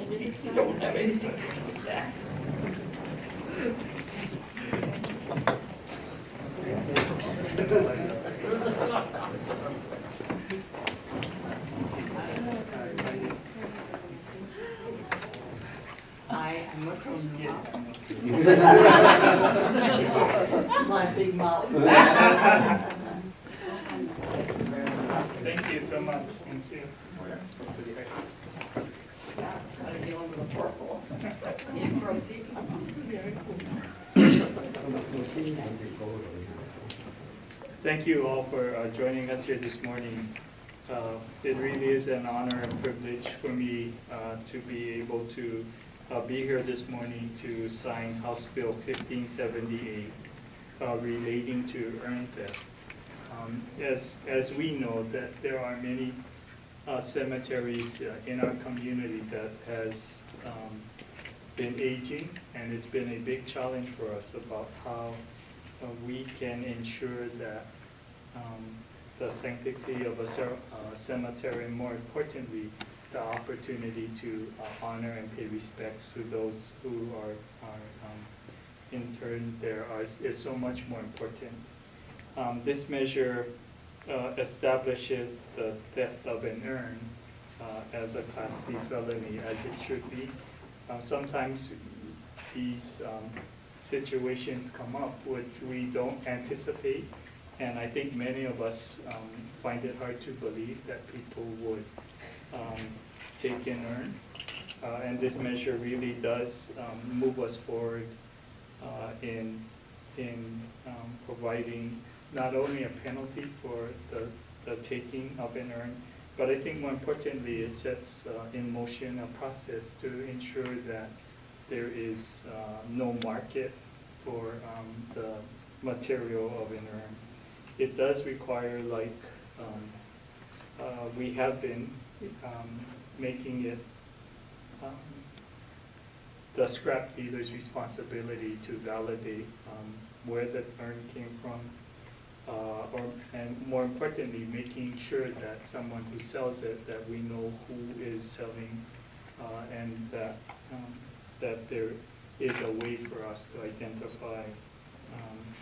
Don't have anything to do with that. I am a criminal. Yes. My big mouth. Thank you so much. Thank you. I'm dealing with a purple. Yeah, proceed. Thank you all for joining us here this morning. It really is an honor and privilege for me to be able to be here this morning to sign House Bill 1578 relating to urn theft. As we know that there are many cemeteries in our community that has been aging, and it's been a big challenge for us about how we can ensure that the sanctity of a cemetery, and more importantly, the opportunity to honor and pay respects to those who are interned there is so much more important. This measure establishes the theft of an urn as a Class C felony, as it should be. Sometimes these situations come up which we don't anticipate, and I think many of us find it hard to believe that people would take an urn. And this measure really does move us forward in providing not only a penalty for the taking of an urn, but I think more importantly, it sets in motion a process to ensure that there is no market for the material of an urn. It does require, like we have been making it the scrap dealer's responsibility to validate where the urn came from, and more importantly, making sure that someone who sells it, that we know who is selling, and that there is a way for us to identify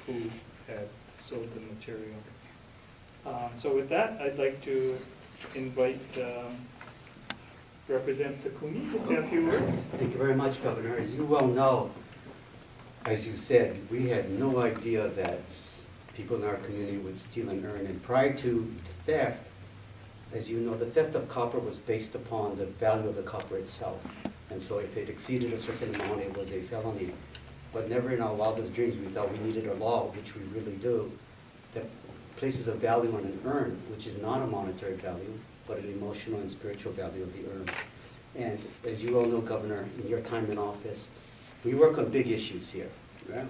who had sold the material. So with that, I'd like to invite Representative Cooney to say a few words. Thank you very much, Governor. As you well know, as you said, we had no idea that people in our community would steal an urn. And prior to theft, as you know, the theft of copper was based upon the value of the copper itself. And so if it exceeded a certain amount, it was a felony. But never in our wildest dreams we thought we needed a law, which we really do, that places a value on an urn, which is not a monetary value, but an emotional and spiritual value of the urn. And as you all know, Governor, in your time in office, we work on big issues here, right?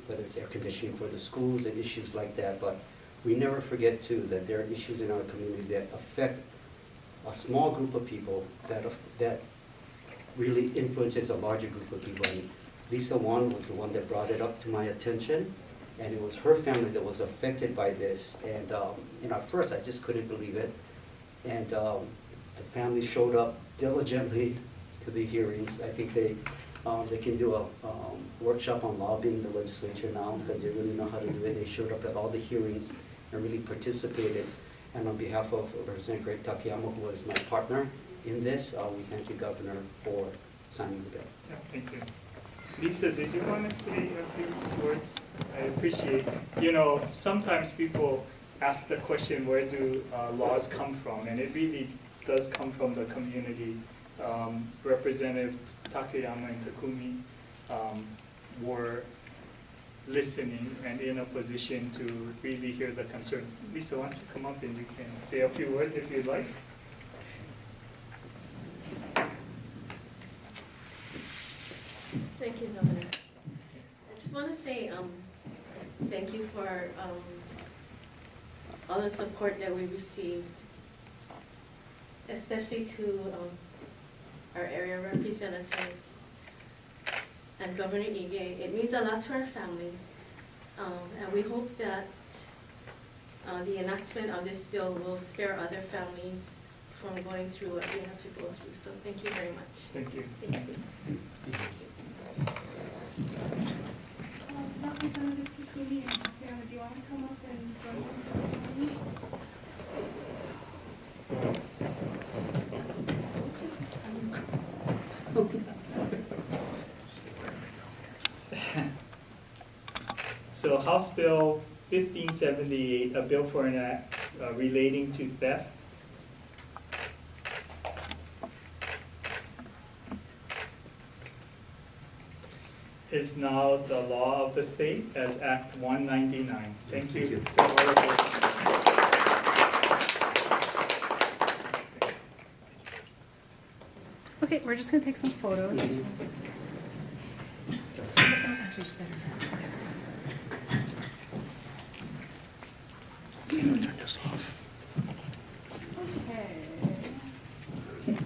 Whether it's air conditioning for the schools and issues like that, but we never forget too that there are issues in our community that affect a small group of people that really influences a larger group of people. And Lisa Wan was the one that brought it up to my attention, and it was her family that was affected by this. And at first I just couldn't believe it. And the family showed up diligently to the hearings. I think they can do a workshop on lobbying the legislature now, because they really know how to do it. They showed up at all the hearings and really participated. And on behalf of Representative Greg Takayama, who was my partner in this, we thank you, Governor, for signing the bill. Yeah, thank you. Lisa, did you want to say a few words? I appreciate, sometimes people ask the question, where do laws come from? And it really does come from the community. Representative Takayama and Takumi were listening and in a position to really hear the concerns. Lisa, why don't you come up and you can say a few words if you'd like. Thank you, Governor. I just want to say thank you for all the support that we received, especially to our area representatives and Governor Ige. It means a lot to our family, and we hope that the enactment of this bill will spare other families from going through what we have to go through. So thank you very much. Thank you. Thank you. Representative Takumi and Fiona, do you want to come up and join us? So House Bill 1578, a bill for an act relating to theft. Is now the law of the state as Act 199. Thank you. Okay, we're just gonna take some photos. Turn this off.